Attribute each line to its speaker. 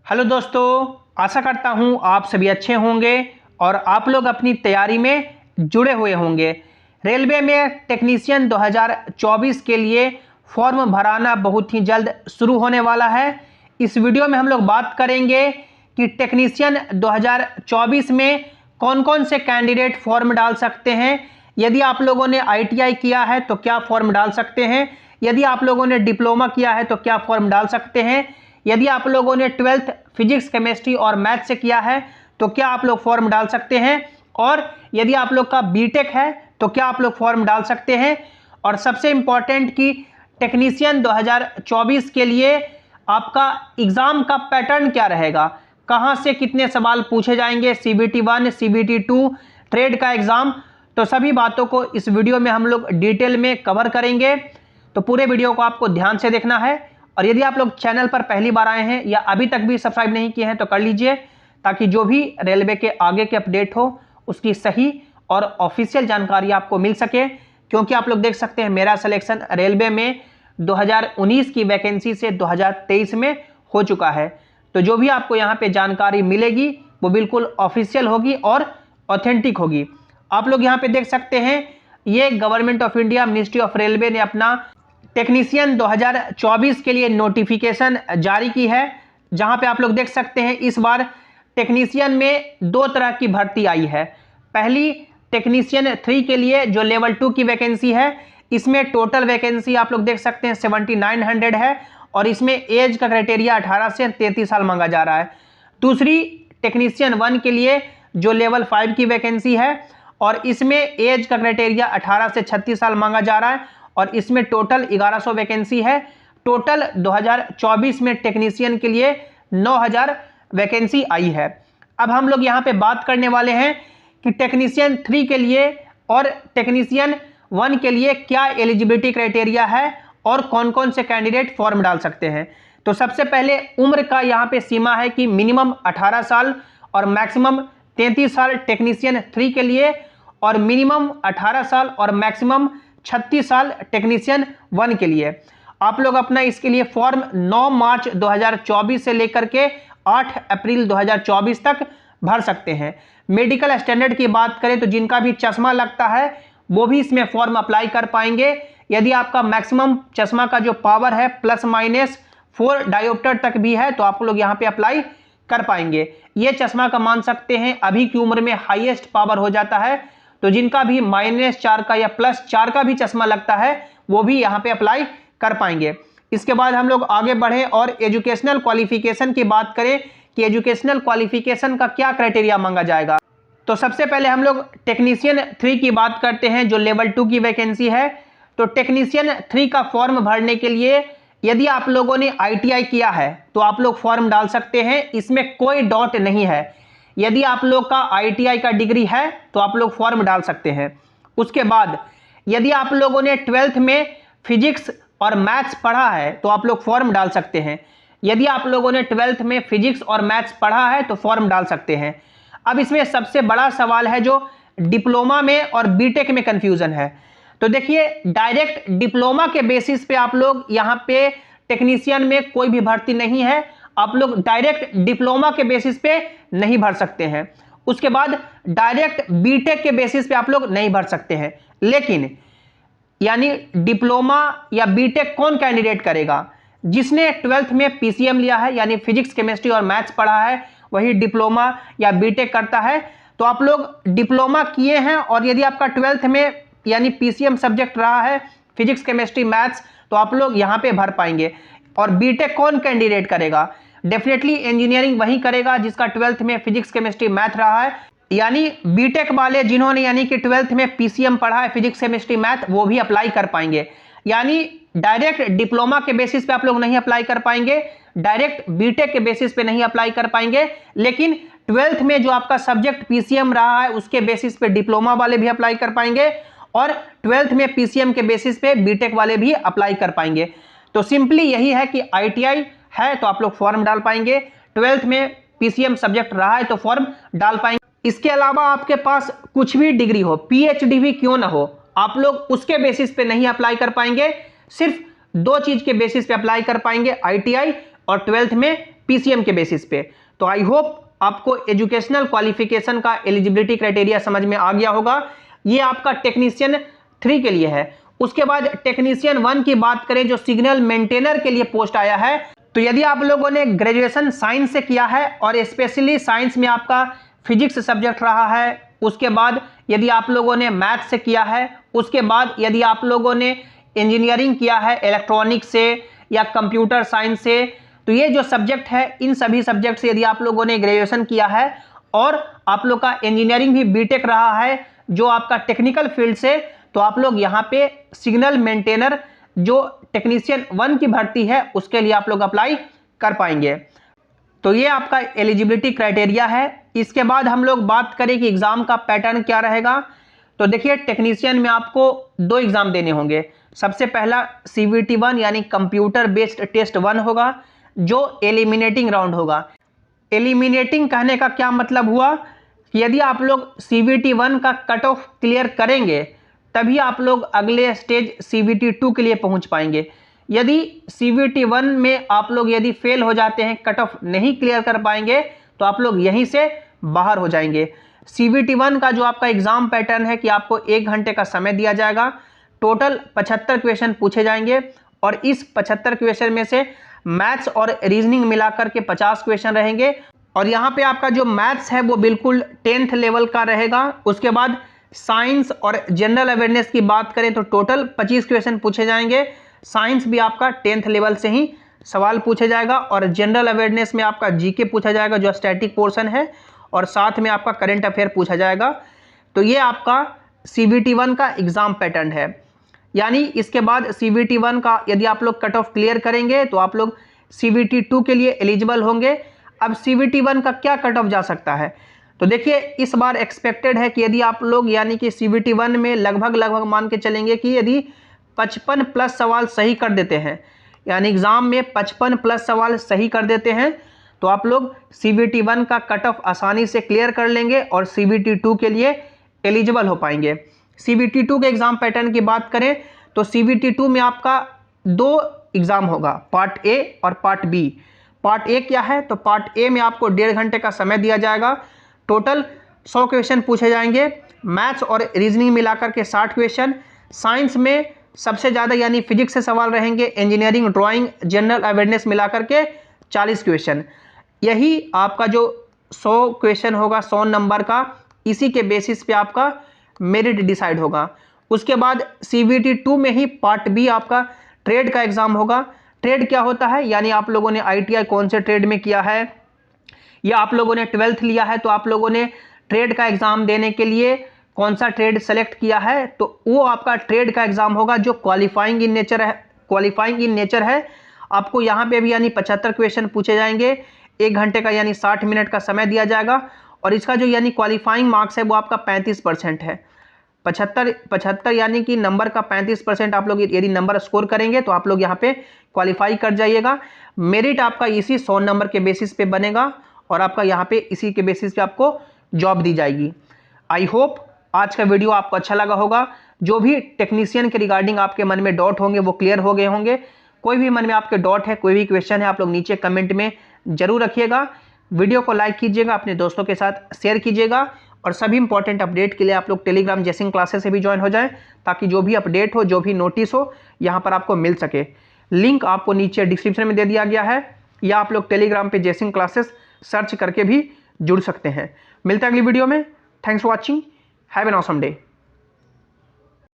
Speaker 1: Hello दोस्तों, आशा करता हूँ आप सभी अच्छे होंगे और आप लोग अपनी तैयारी में जुड़े हुए होंगे। रेलवे में टेक्नीशियन 2024 के लिए फॉर्म भराना बहुत ही जल्द शुरू होने वाला है। इस वीडियो में हम लोग बात करेंगे कि टेक्नीशियन 2024 में कौन कौन से कैंडिडेट फॉर्म डाल सकते हैं। यदि आप लोगों ने ITI किया है तो क्या फॉर्म डाल सकते हैं, यदि आप लोगों ने डिप्लोमा किया है तो क्या फॉर्म डाल सकते हैं, यदि आप लोगों ने 12th फिजिक्स केमिस्ट्री और मैथ से किया है तो क्या आप लोग फॉर्म डाल सकते हैं, और यदि आप लोग का बीटेक है तो क्या आप लोग फॉर्म डाल सकते हैं। और सबसे इंपॉर्टेंट कि टेक्नीशियन 2024 के लिए आपका एग्जाम का पैटर्न क्या रहेगा, कहां से कितने सवाल पूछे जाएंगे, CBT 1, CBT 2, ट्रेड का एग्जाम, तो सभी बातों को इस वीडियो में हम लोग डिटेल में कवर करेंगे। तो पूरे वीडियो को आपको ध्यान से देखना है। और यदि आप लोग चैनल पर पहली बार आए हैं या अभी तक भी सब्सक्राइब नहीं किए हैं तो कर लीजिए, ताकि जो भी रेलवे के आगे के अपडेट हो उसकी सही और ऑफिशियल जानकारी आपको मिल सके। क्योंकि आप लोग देख सकते हैं मेरा सिलेक्शन रेलवे में 2019 की वैकेंसी से 2023 में हो चुका है। तो जो भी आपको यहाँ पे जानकारी मिलेगी वो बिल्कुल ऑफिशियल होगी और ऑथेंटिक होगी। आप लोग यहाँ पे देख सकते हैं ये government of India ministry of railway ने अपना टेक्नीशियन 2024 के लिए नोटिफिकेशन जारी की है, जहां पे आप लोग देख सकते हैं इस बार टेक्नीशियन में दो तरह की भर्ती आई है। पहली टेक्नीशियन 3 के लिए जो लेवल 2 की वैकेंसी है, इसमें टोटल वैकेंसी आप लोग देख सकते हैं 7900 है और इसमें एज का क्राइटेरिया 18 से 33 साल मांगा जा रहा है। दूसरी टेक्नीशियन 1 के लिए जो लेवल 5 की वैकेंसी है और इसमें एज का क्राइटेरिया 18 से 36 साल मांगा जा रहा है और इसमें टोटल 1100 वैकेंसी है। टोटल 2024 में टेक्नीशियन के लिए 9000 वैकेंसी आई है। अब हम लोग यहाँ पे बात करने वाले हैं कि टेक्नीशियन 3 के लिए और टेक्नीशियन 1 के लिए क्या एलिजिबिलिटी क्राइटेरिया है और कौन कौन से कैंडिडेट फॉर्म डाल सकते हैं। तो सबसे पहले उम्र का यहाँ पे सीमा है कि मिनिमम 18 साल और मैक्सिमम 33 साल टेक्नीशियन 3 के लिए, और मिनिमम 18 साल और मैक्सिमम 36 साल टेक्नीशियन 1 के लिए। आप लोग अपना इसके लिए फॉर्म 9 मार्च 2024 से लेकर के 8 अप्रैल 2024 तक भर सकते हैं। मेडिकल स्टैंडर्ड की बात करें तो जिनका भी चश्मा लगता है वो भी इसमें फॉर्म अप्लाई कर पाएंगे। यदि आपका मैक्सिमम चश्मा का जो पावर है +- 4 डायोप्टर तक भी है तो आप लोग यहाँ पे अप्लाई कर पाएंगे। ये चश्मा का मान सकते हैं अभी की उम्र में हाईएस्ट पावर हो जाता है, तो जिनका भी -4 का या +4 का भी चश्मा लगता है वो भी यहाँ पे अप्लाई कर पाएंगे। इसके बाद हम लोग आगे बढ़े और एजुकेशनल क्वालिफिकेशन की बात करें कि एजुकेशनल क्वालिफिकेशन का क्या क्राइटेरिया मांगा जाएगा। तो सबसे पहले हम लोग टेक्नीशियन 3 की बात करते हैं जो लेवल 2 की वैकेंसी है। तो टेक्नीशियन 3 का फॉर्म भरने के लिए यदि आप लोगों ने ITI किया है तो आप लोग फॉर्म डाल सकते हैं, इसमें कोई डाउट नहीं है। यदि आप लोग का ITI का डिग्री है तो आप लोग फॉर्म डाल सकते हैं। उसके बाद यदि आप लोगों ने 12th में फिजिक्स और मैथ्स पढ़ा है तो आप लोग फॉर्म डाल सकते हैं। यदि आप लोगों ने 12th में फिजिक्स और मैथ्स पढ़ा है तो फॉर्म डाल सकते हैं। अब इसमें सबसे बड़ा सवाल है जो डिप्लोमा में और बीटेक में कंफ्यूजन है। तो देखिए, डायरेक्ट डिप्लोमा के बेसिस पे आप लोग यहाँ पे टेक्नीशियन में कोई भी भर्ती नहीं है, आप लोग डायरेक्ट डिप्लोमा के बेसिस पे नहीं भर सकते हैं। उसके बाद डायरेक्ट बीटेक के बेसिस पे आप लोग नहीं भर सकते हैं। लेकिन यानी डिप्लोमा या बीटेक कौन कैंडिडेट करेगा? जिसने 12th में PCM लिया है यानी फिजिक्स केमिस्ट्री और मैथ्स पढ़ा है वही डिप्लोमा या बीटेक करता है। तो आप लोग डिप्लोमा किए हैं और यदि आपका 12th में यानी PCM सब्जेक्ट रहा है फिजिक्स केमिस्ट्री मैथ्स तो आप लोग यहाँ पे भर पाएंगे। और बीटेक कौन कैंडिडेट करेगा? डेफिनेटली इंजीनियरिंग वही करेगा जिसका 12th में फिजिक्स केमिस्ट्री मैथ रहा है। यानी बीटेक वाले जिन्होंने यानी कि 12th में PCM पढ़ा है फिजिक्स केमिस्ट्री मैथ वो भी अप्लाई कर पाएंगे। यानी डायरेक्ट डिप्लोमा के बेसिस पे आप लोग नहीं अप्लाई कर पाएंगे, डायरेक्ट बीटेक के बेसिस पे नहीं अप्लाई कर पाएंगे। लेकिन 12th में जो आपका सब्जेक्ट PCM रहा है उसके बेसिस पे डिप्लोमा वाले भी अप्लाई कर पाएंगे और 12th में PCM के बेसिस पे बीटेक वाले भी अप्लाई कर पाएंगे। तो सिंपली यही है कि ITI है तो आप लोग फॉर्म डाल पाएंगे, 12th में PCM सब्जेक्ट रहा है तो फॉर्म डाल पाएंगे। इसके अलावा आपके पास कुछ भी डिग्री हो, PhD भी क्यों ना हो, आप लोग उसके बेसिस पे नहीं अप्लाई कर पाएंगे। सिर्फ 2 चीज के बेसिस पे अप्लाई कर पाएंगे, ITI और 12th में पीसीएम के बेसिस पे। तो आई होप आपको एजुकेशनल क्वालिफिकेशन का एलिजिबिलिटी क्राइटेरिया समझ में आ गया होगा। ये आपका टेक्नीशियन 3 के लिए है। उसके बाद टेक्नीशियन 1 की बात करें, जो सिग्नल मेंटेनर के लिए पोस्ट आया है। तो यदि आप लोगों ने ग्रेजुएशन साइंस से किया है और स्पेशली साइंस में आपका फिजिक्स सब्जेक्ट रहा है, उसके बाद यदि आप लोगों ने मैथ से किया है, उसके बाद यदि आप लोगों ने इंजीनियरिंग किया है इलेक्ट्रॉनिक्स से या कंप्यूटर साइंस से, तो ये जो सब्जेक्ट है, इन सभी सब्जेक्ट से यदि आप लोगों ने ग्रेजुएशन किया है और आप लोग का इंजीनियरिंग भी बीटेक रहा है जो आपका टेक्निकल फील्ड से, तो आप लोग यहाँ पे सिग्नल मेंटेनर जो टेक्नीशियन 1 की भर्ती है उसके लिए आप लोग अप्लाई कर पाएंगे। तो ये आपका एलिजिबिलिटी क्राइटेरिया है। इसके बाद हम लोग बात करें कि एग्जाम का पैटर्न क्या रहेगा। तो देखिए, टेक्नीशियन में आपको 2 एग्जाम देने होंगे। सबसे पहला CBT 1 यानी कंप्यूटर बेस्ड टेस्ट 1 होगा, जो एलिमिनेटिंग राउंड होगा। एलिमिनेटिंग कहने का क्या मतलब हुआ कि यदि आप लोग CBT 1 का कट ऑफ क्लियर करेंगे तभी आप लोग अगले स्टेज CBT 2 के लिए पहुंच पाएंगे। यदि CBT 1 में आप लोग यदि फेल हो जाते हैं, कट ऑफ नहीं क्लियर कर पाएंगे, तो आप लोग यहीं से बाहर हो जाएंगे। CBT 1 का जो आपका एग्जाम पैटर्न है कि आपको 1 घंटे का समय दिया जाएगा, टोटल 75 क्वेश्चन पूछे जाएंगे और इस 75 क्वेश्चन में से मैथ्स और रीजनिंग मिलाकर के 50 क्वेश्चन रहेंगे। और यहाँ पे आपका जो मैथ्स है वो बिल्कुल 10th लेवल का रहेगा। उसके बाद साइंस और जनरल अवेयरनेस की बात करें तो टोटल 25 क्वेश्चन पूछे जाएंगे। साइंस भी आपका 10th लेवल से ही सवाल पूछे जाएगा और जनरल अवेयरनेस में आपका जीके पूछा जाएगा जो स्टैटिक पोर्शन है, और साथ में आपका करंट अफेयर पूछा जाएगा। तो ये आपका CBT 1 का एग्जाम पैटर्न है। यानी इसके बाद CBT 1 का यदि आप लोग कट ऑफ क्लियर करेंगे तो आप लोग CBT 2 के लिए एलिजिबल होंगे। अब CBT 1 का क्या कट ऑफ जा सकता है, तो देखिए इस बार एक्सपेक्टेड है कि यदि आप लोग यानी कि CBT 1 में लगभग मान के चलेंगे कि यदि 55 प्लस सवाल सही कर देते हैं, यानी एग्जाम में 55 प्लस सवाल सही कर देते हैं, तो आप लोग CBT 1 का कट ऑफ आसानी से क्लियर कर लेंगे और CBT 2 के लिए एलिजिबल हो पाएंगे। CBT 2 के एग्जाम पैटर्न की बात करें तो CBT 2 में आपका 2 एग्जाम होगा, पार्ट ए और पार्ट बी। पार्ट ए क्या है, तो पार्ट ए में आपको 1.5 घंटे का समय दिया जाएगा। टोटल 100 क्वेश्चन पूछे जाएंगे, मैथ्स और रीजनिंग मिलाकर के 60 क्वेश्चन। साइंस में सबसे ज़्यादा यानी फिजिक्स से सवाल रहेंगे, इंजीनियरिंग, ड्राइंग, जनरल अवेयरनेस मिलाकर के 40 क्वेश्चन। यही आपका जो 100 क्वेश्चन होगा 100 नंबर का, इसी के बेसिस पे आपका मेरिट डिसाइड होगा। उसके बाद CBT 2 में ही पार्ट बी आपका ट्रेड का एग्जाम होगा। ट्रेड क्या होता है, यानी आप लोगों ने ITI कौन से ट्रेड में किया है या आप लोगों ने 12th लिया है तो आप लोगों ने ट्रेड का एग्जाम देने के लिए कौन सा ट्रेड सेलेक्ट किया है, तो वो आपका ट्रेड का एग्जाम होगा जो क्वालिफाइंग इन नेचर है। आपको यहाँ पे भी यानी 75 क्वेश्चन पूछे जाएंगे, 1 घंटे का यानी 60 मिनट का समय दिया जाएगा और इसका जो यानी क्वालिफाइंग मार्क्स है वो आपका 35% है। 75 यानी कि नंबर का 35% आप लोग यदि नंबर स्कोर करेंगे तो आप लोग यहाँ पे क्वालिफाई कर जाइएगा। मेरिट आपका इसी 100 नंबर के बेसिस पे बनेगा और आपका यहाँ पे इसी के बेसिस पे आपको जॉब दी जाएगी। आई होप आज का वीडियो आपको अच्छा लगा होगा। जो भी टेक्नीशियन के रिगार्डिंग आपके मन में डाउट होंगे वो क्लियर हो गए होंगे। कोई भी मन में आपके डाउट है, कोई भी क्वेश्चन है, आप लोग नीचे कमेंट में जरूर रखिएगा। वीडियो को लाइक कीजिएगा, अपने दोस्तों के साथ शेयर कीजिएगा और सभी इंपॉर्टेंट अपडेट के लिए आप लोग टेलीग्राम जेसिंग क्लासेस से भी ज्वाइन हो जाएं, ताकि जो भी अपडेट हो, जो भी नोटिस हो, यहाँ पर आपको मिल सके। लिंक आपको नीचे डिस्क्रिप्शन में दे दिया गया है या आप लोग टेलीग्राम पे जेसिंग क्लासेस सर्च करके भी जुड़ सकते हैं। मिलते हैं अगली वीडियो में। Thanks for watching, have an awesome day.